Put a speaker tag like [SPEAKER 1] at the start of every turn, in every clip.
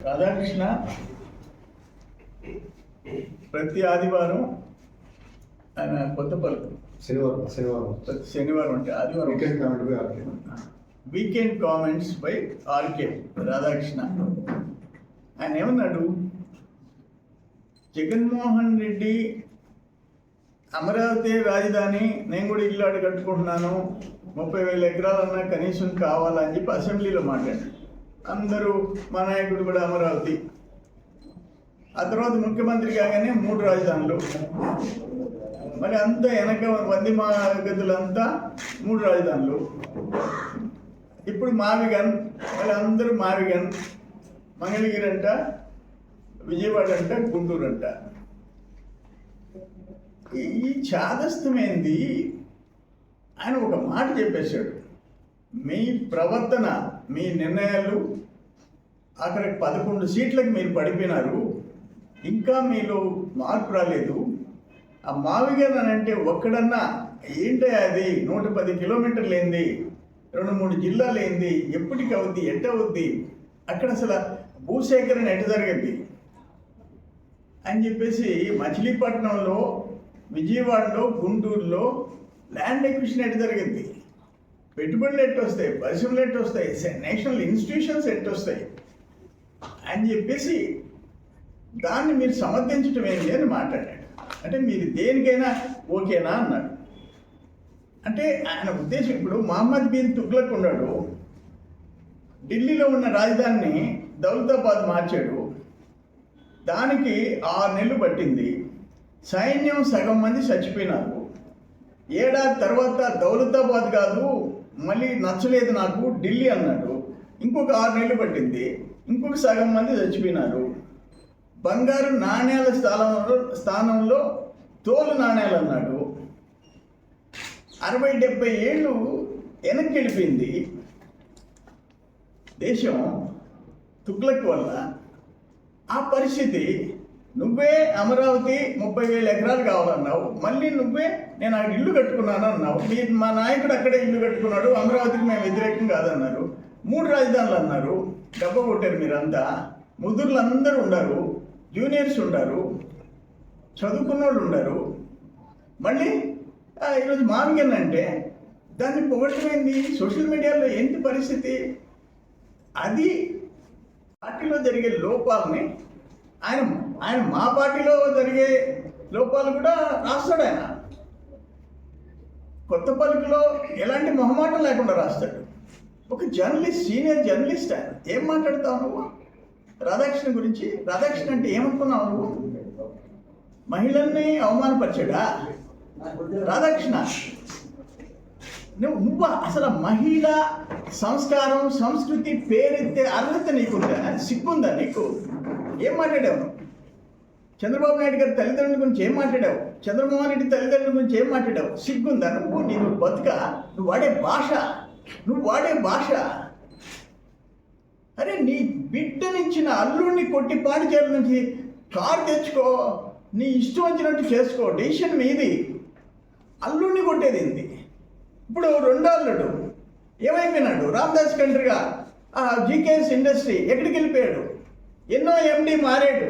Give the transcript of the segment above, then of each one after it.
[SPEAKER 1] రాధాకృష్ణ ప్రతి ఆదివారం ఆయన కొత్త పలుకు శనివారం అంటే ఆదివారం weekend comments by RK Radhakrishna. ఆయన ఏమన్నాడు, జగన్మోహన్ రెడ్డి అమరావతి రాజధాని, నేను కూడా ఇల్లు ఆడ కట్టుకుంటున్నాను, 30,000 ఎకరాలన్నా కనీసం కావాలని చెప్పి అసెంబ్లీలో మాట్లాడాడు. అందరూ మా నాయకుడు కూడా అమరావతి. ఆ తర్వాత ముఖ్యమంత్రి కాగానే 3 రాజధానులు, మరి అంతా వెనక వంది మా గదులంతా 3 రాజధానులు. ఇప్పుడు మావిగన్, మళ్ళీ అందరూ మావిగన్, మంగళగిరి అంట, విజయవాడ అంట, గుంటూరు అంట. ఈ చాదస్తమైంది. ఆయన ఒక మాట చెప్పేశాడు, మీ ప్రవర్తన, మీ నిర్ణయాలు అక్కడికి 11 సీట్లకు మీరు పడిపోయినారు, ఇంకా మీలో మార్పు రాలేదు. ఆ మావిగన్ అని అంటే ఒక్కడన్నా ఏంటో అది 110 కిలోమీటర్లు ఏంది, 2-3 జిల్లాలు ఏంది, ఎప్పటికి అవుద్ది, ఎట్ట అవుద్ది, అక్కడ అసలు భూసేకరణ ఎట్ట జరిగింది అని చెప్పేసి మచిలీపట్నంలో, విజయవాడలో, గుంటూరులో ల్యాండ్ ఎక్విజిషన్ ఎట్ట జరిగింది, పెట్టుబడులు ఎట్టు వస్తాయి, పరిశ్రమలు ఎట్టు వస్తాయి, నేషనల్ ఇన్స్టిట్యూషన్స్ ఎట్టు వస్తాయి అని చెప్పేసి దాన్ని మీరు సమర్థించడం ఏంటి అని మాట్లాడాడు. అంటే మీరు దేనికైనా ఓకేనా అన్నాడు. అంటే ఆయన ఉద్దేశం, ఇప్పుడు మహమ్మద్ బిన్ తుగ్లక్ ఉన్నాడు, ఢిల్లీలో ఉన్న రాజధానిని దౌలతాబాద్ మార్చాడు, దానికి 6 నెలలు పట్టింది, సైన్యం సగం మంది చచ్చిపోయినారు. ఏడాది తర్వాత దౌలతాబాద్ కాదు, మళ్ళీ నచ్చలేదు నాకు ఢిల్లీ అన్నాడు, ఇంకొక 6 నెలలు పట్టింది, ఇంకొక సగం మంది చచ్చిపోయినారు. బంగారు నాణ్యాల స్థానంలో తోలు నాణ్యాలు అన్నాడు. 60-70 ఏళ్ళు వెనక్కి వెళ్ళిపోయింది దేశం తుగ్లక్ వల్ల. ఆ పరిస్థితి, నువ్వే అమరావతి 30,000 ఎకరాలు కావాలన్నావు, మళ్ళీ నువ్వే నేను అక్కడ ఇల్లు కట్టుకున్నాను అన్నావు. మా నాయకుడు అక్కడే ఇల్లు కట్టుకున్నాడు, అమరావతికి మేము వ్యతిరేకం కాదన్నారు. 3 రాజధానులు అన్నారు, దెబ్బ కొట్టారు మీరంతా. ముదుర్లు అందరూ ఉండారు, జూనియర్స్ ఉండారు, చదువుకున్న వాళ్ళు ఉండారు. మళ్ళీ ఈరోజు మావిగన్ అంటే దాన్ని పొగట్టమైంది. సోషల్ మీడియాలో ఏంటి పరిస్థితి? అది పార్టీలో జరిగే లోపాలని ఆయన మా పార్టీలో జరిగే లోపాలు కూడా రాస్తాడు. ఆయన కొత్త పలుకులో ఎలాంటి మొహమాటం లేకుండా రాస్తాడు. ఒక జర్నలిస్ట్, సీనియర్ జర్నలిస్ట్. ఆయన ఏం మాట్లాడతావు నువ్వు రాధాకృష్ణ గురించి? రాధాకృష్ణ అంటే ఏమనుకున్నావు నువ్వు? మహిళల్ని అవమానపరిచాడా రాధాకృష్ణ? నువ్వు అసలు మహిళ సంస్కారం, సంస్కృతి పేరెత్తే అర్హత నీకుందా? సిగ్గుందా నీకు? ఏం మాట్లాడావు? చంద్రబాబు నాయుడు గారి తల్లిదండ్రుల గురించి ఏం మాట్లాడావు? చంద్రమోహన్ రెడ్డి తల్లిదండ్రుల గురించి ఏం మాట్లాడావు? సిగ్గుందా నువ్వు? నీవు బతుక, నువ్వు వాడే భాష. అరే, నీ బిడ్డనిచ్చిన అల్లుడిని కొట్టి పాడిచేరు నుంచి కారు తెచ్చుకో, నీ ఇష్టం వచ్చినట్టు చేసుకో, డెసిషన్ మీది. అల్లుడిని కొట్టేది ఏంది? ఇప్పుడు 2వ అల్లుడు ఏమైపోయినాడు? రామదాస్ కంట్రీగా జీకేఎస్ ఇండస్ట్రీ ఎక్కడికి వెళ్ళిపోయాడు? ఎన్నో ఎండి మారాడు.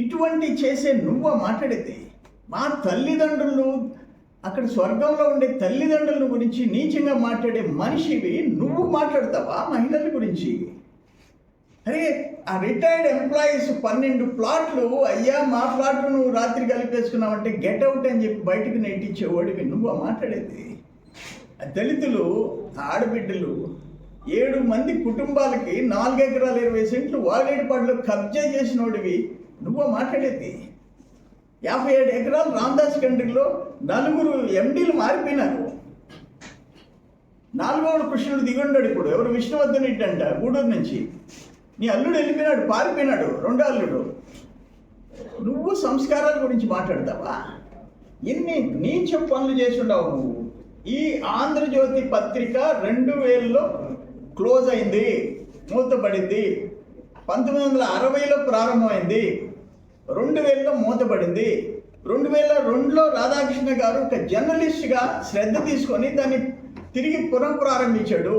[SPEAKER 1] ఇటువంటి చేసే నువ్వు మాట్లాడేది? మా తల్లిదండ్రులు, అక్కడ స్వర్గంలో ఉండే తల్లిదండ్రుల గురించి నీచంగా మాట్లాడే మనిషివి నువ్వు మాట్లాడతావా మహిళల గురించి? అరే, ఆ రిటైర్డ్ ఎంప్లాయీస్ 12 ప్లాట్లు, అయ్యా మా ప్లాట్లు నువ్వు రాత్రి కలిపేసుకున్నావంటే గెట్ అవుట్ అని చెప్పి బయటకు నెట్టించేవాడివి నువ్వు మాట్లాడేది? దళితులు ఆడబిడ్డలు 7 మంది కుటుంబాలకి 4 ఎకరాల 20 సెంట్లు వాలేడుపాడులో కబ్జా చేసినోడివి నువ్వు మాట్లాడేది? 57 ఎకరాలు రామదాస్ కంట్రీలో 4 ఎండీలు మారిపోయినారు. 4వ కృష్ణుడు దిగుండాడు ఇప్పుడు, ఎవరు? విష్ణువర్ధన్ రెడ్డి అంట, గూడూరు నుంచి. నీ అల్లుడు వెళ్ళిపోయినాడు, పారిపోయినాడు, 2వ అల్లుడు. నువ్వు సంస్కారాల గురించి మాట్లాడతావా? ఎన్ని నీచ పనులు చేసి ఉండవు నువ్వు. ఈ ఆంధ్రజ్యోతి పత్రిక 2000లో క్లోజ్ అయింది, మూతపడింది. 1960లో ప్రారంభమైంది, 2000లో మూతపడింది. 2002లో రాధాకృష్ణ గారు ఒక జర్నలిస్ట్గా శ్రద్ధ తీసుకొని దాన్ని తిరిగి పునఃప్రారంభించాడు.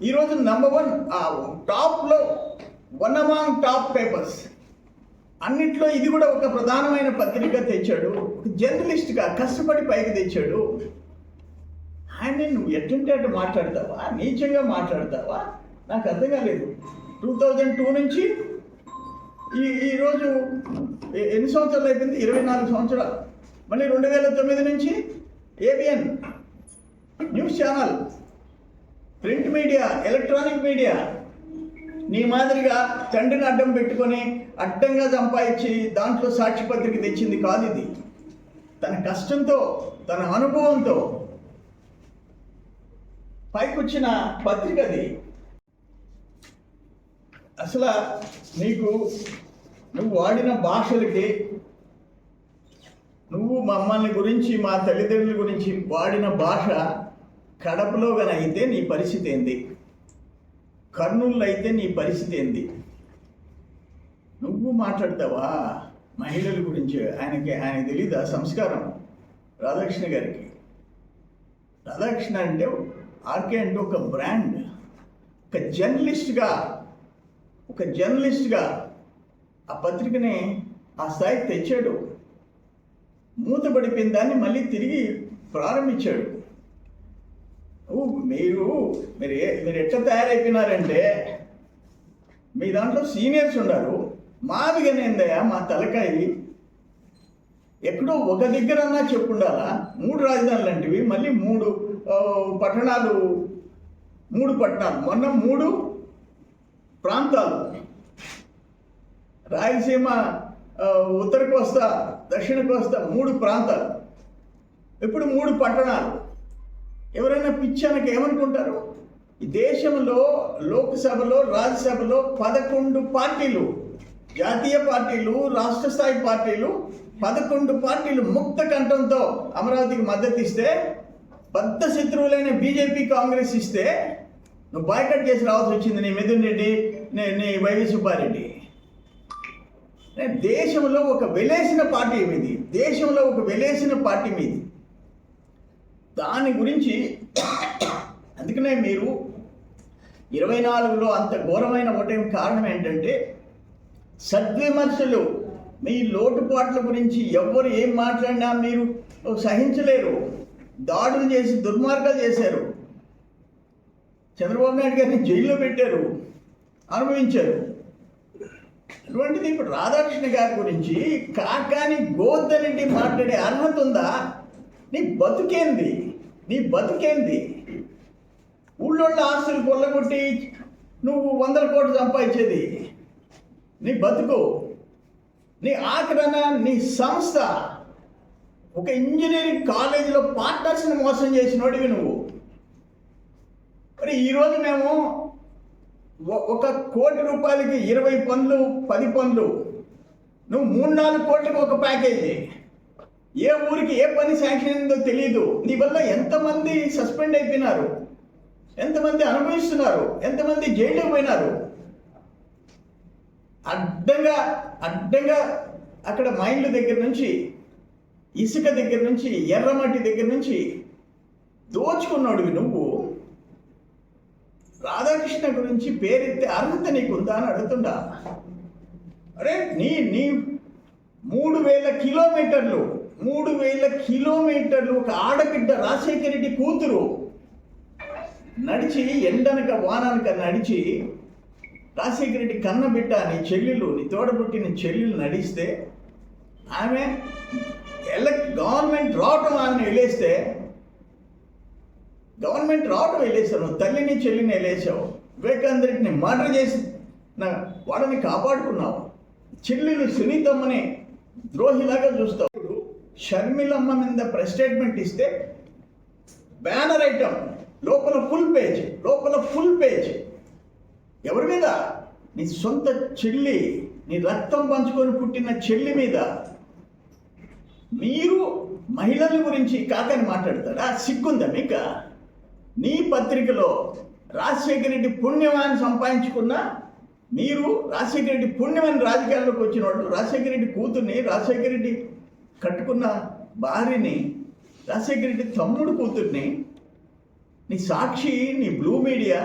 [SPEAKER 1] ఈరోజు నంబర్ 1 టాప్లో వన్ అమాంగ్ టాప్ పేపర్స్ అన్నిట్లో ఇది కూడా ఒక ప్రధానమైన పత్రిక తెచ్చాడు. ఒక జర్నలిస్ట్గా కష్టపడి పైకి తెచ్చాడు. ఆయన నువ్వు ఎట్టంటే అటు మాట్లాడతావా, నీచంగా మాట్లాడతావా? నాకు అర్థం కాలేదు. 2002 నుంచి ఈరోజు ఎన్ని సంవత్సరాలు అయిపోయింది? 24 సంవత్సరాలు. మళ్ళీ 2009 నుంచి ABN news channel, print media, electronic media. నీ మాదిరిగా తండ్రిని అడ్డం పెట్టుకొని అడ్డంగా సంపాదించి దాంట్లో సాక్షి పత్రిక తెచ్చింది కాదు ఇది. తన కష్టంతో, తన అనుభవంతో పైకొచ్చిన పత్రిక అది. అసలు నువ్వు వాడిన భాషలకి, నువ్వు మమ్మల్ని గురించి, మా తల్లిదండ్రుల గురించి వాడిన భాష కడపలో అయితే నీ పరిస్థితి ఏంది? కర్నూలులో అయితే నీ పరిస్థితి ఏంది? నువ్వు మాట్లాడతావా మహిళల గురించి? ఆయన తెలీదా సంస్కారం? రాధాకృష్ణ గారికి. రాధాకృష్ణ అంటే ఆర్కే అంటే ఒక బ్రాండ్. ఒక జర్నలిస్ట్గా ఆ పత్రికని ఆ స్థాయికి తెచ్చాడు. మూతపడిపోయిన దాన్ని మళ్ళీ తిరిగి ప్రారంభించాడు. మీరు ఎట్లా తయారైపోయినారంటే, మీ దాంట్లో సీనియర్స్ ఉన్నారు. మాదిగానేందయ్యా మా తలకాయి. ఎక్కడో ఒక దగ్గరన్నా చెప్పుండాలా. 3 రాజధానులు అంటివి, మళ్ళీ 3 పట్టణాలు. మొన్న 3 ప్రాంతాలు, రాయలసీమ, ఉత్తర కోస్తా, దక్షిణ కోస్తా, 3 ప్రాంతాలు. ఇప్పుడు 3 పట్టణాలు. ఎవరైనా పిచ్చానికి ఏమనుకుంటారు? ఈ దేశంలో లోక్సభలో, రాజ్యసభలో 11 పార్టీలు, జాతీయ పార్టీలు, రాష్ట్ర స్థాయి పార్టీలు, 11 పార్టీలు ముక్త కంఠంతో అమరావతికి మద్దతు ఇస్తే, బద్ధ శత్రువులైన బీజేపీ, కాంగ్రెస్ ఇస్తే నువ్వు బాయ్కట్ చేసి రావాల్సి వచ్చింది. నీ మిథున్ రెడ్డి, నీ వైవి సుబ్బారెడ్డి. దేశంలో ఒక వెలేసిన పార్టీ మీది. దాని గురించి అందుకనే మీరు 24లో అంత ఘోరమైన ఓటమి కారణం ఏంటంటే, సద్విమర్శలు, మీ లోటుపాట్ల గురించి ఎవరు ఏం మాట్లాడినా మీరు సహించలేరు. దాడులు చేసి దుర్మార్గాలు చేశారు. చంద్రబాబు నాయుడు గారిని జైల్లో పెట్టారు, అనుభవించారు. అటువంటిది ఇప్పుడు రాధాకృష్ణ గారి గురించి కాకాని గోద్దరెడ్డి మాట్లాడే అర్హత ఉందా? నీ బతుకేంది? ఊళ్ళో ఆస్తులు కొల్లగొట్టి నువ్వు 100 కోట్లు సంపాదించేది నీ బతుకు. నీ ఆఖరణ నీ సంస్థ ఒక ఇంజనీరింగ్ కాలేజీలో పార్ట్నర్స్ని మోసం చేసినోడివి నువ్వు. మరి ఈరోజు మేము 1 కోటి రూపాయలకి 20 పనులు, 10 పనులు, నువ్వు 3-4 కోట్లకి ఒక ప్యాకేజీ. ఏ ఊరికి ఏ పని శాంక్షన్ అయిందో తెలియదు. నీ వల్ల ఎంతమంది సస్పెండ్ అయిపోయినారు, ఎంతమంది అనుభవిస్తున్నారు, ఎంతమంది జైలుకి పోయినారు. అడ్డంగా అక్కడ మైన్ల దగ్గర నుంచి, ఇసుక దగ్గర నుంచి, ఎర్రమట్టి దగ్గర నుంచి దోచుకున్నాడు నువ్వు. రాధాకృష్ణ గురించి పేరెత్తే అర్హత నీకుందా అని అడుగుతుండా? అరే నీ 3,000 కిలోమీటర్లు ఒక ఆడబిడ్డ, రాజశేఖర రెడ్డి కూతురు నడిచి, ఎండనక వాననక నడిచి, రాజశేఖర రెడ్డి కన్నబిడ్డ, నీ చెల్లెలు, నీ తోడబుట్టిన చెల్లెలు నడిస్తే, ఆమె గవర్నమెంట్ రావటం ఆమెను వెళ్ళేస్తావు. నువ్వు తల్లిని చెల్లిని వెళ్ళేసావు. వివేకానంద రెడ్డిని మర్డర్ చేసి వాళ్ళని కాపాడుకున్నావు. చెల్లెలు సునీతమ్మని ద్రోహిలాగా చూస్తావు. షర్మిలమ్మ మీద ప్రెస్ స్టేట్మెంట్ ఇస్తే బ్యానర్ ఐటమ్ లోపల ఫుల్ పేజ్ ఎవరి మీద? నీ సొంత చెల్లి, నీ రక్తం పంచుకొని పుట్టిన చెల్లి మీద. మీరు మహిళల గురించి కాకని మాట్లాడతారా? సిగ్గుందా మీకు? నీ పత్రికలో రాజశేఖర రెడ్డి పుణ్యమాన్ని సంపాదించుకున్నా మీరు, రాజశేఖర రెడ్డి పుణ్యమని రాజకీయాల్లోకి వచ్చిన వాళ్ళు, రాజశేఖర రెడ్డి కూతుర్ని, రాజశేఖర రెడ్డి కట్టుకున్న భార్యని, రాజశేఖర రెడ్డి తమ్ముడు కూతుర్ని, నీ సాక్షి, నీ బ్లూ మీడియా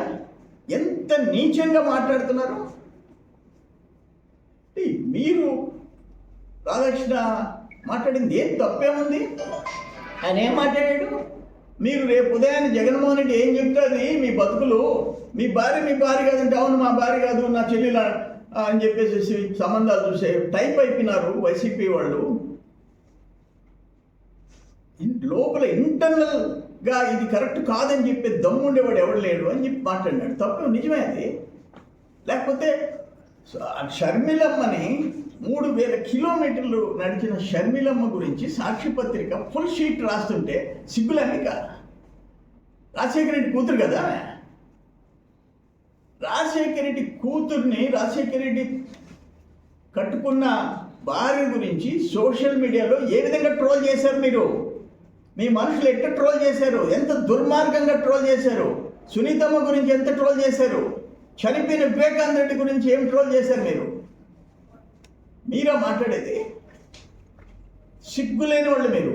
[SPEAKER 1] ఎంత నీచంగా మాట్లాడుతున్నారు. మీరు రాధాకృష్ణ మాట్లాడింది ఏం తప్పేముంది? ఆయన ఏం మాట్లాడాడు? మీరు రేపు ఉదయాన్నే జగన్మోహన్ రెడ్డి ఏం చెప్తుంది మీ బతుకులు, మీ భార్య కాదంటే, అవును మా భార్య కాదు నా చెల్లెల అని చెప్పేసి సంబంధాలు చూసే టైప్ అయిపోయినారు వైసీపీ వాళ్ళు. లోపల ఇంటర్నల్గా ఇది కరెక్ట్ కాదని చెప్పి దమ్ముండేవాడు ఎవడు లేడు అని చెప్పి మాట్లాడినాడు. తప్పు నిజమే అది. లేకపోతే షర్మిలమ్మని 3000 కిలోమీటర్లు నడిచిన షర్మిలమ్మ గురించి సాక్షి పత్రిక ఫుల్ షీట్ రాస్తుంటే సిగ్గులన్నీ కాదు. రాజశేఖర రెడ్డి కూతురు కదా, రాజశేఖర రెడ్డి కూతుర్ని రాజశేఖర రెడ్డి కట్టుకున్న భార్య గురించి సోషల్ మీడియాలో ఏ విధంగా ట్రోల్ చేశారు మీరు? మీ మనుషులు ఎట్లా ట్రోల్ చేశారు? ఎంత దుర్మార్గంగా ట్రోల్ చేశారు? సునీతమ్మ గురించి ఎంత ట్రోల్ చేశారు? చనిపోయిన వివేకానంద రెడ్డి గురించి ఏం ట్రోల్ చేశారు మీరు? మీరా మాట్లాడేది? సిగ్గులేని వాళ్ళు మీరు.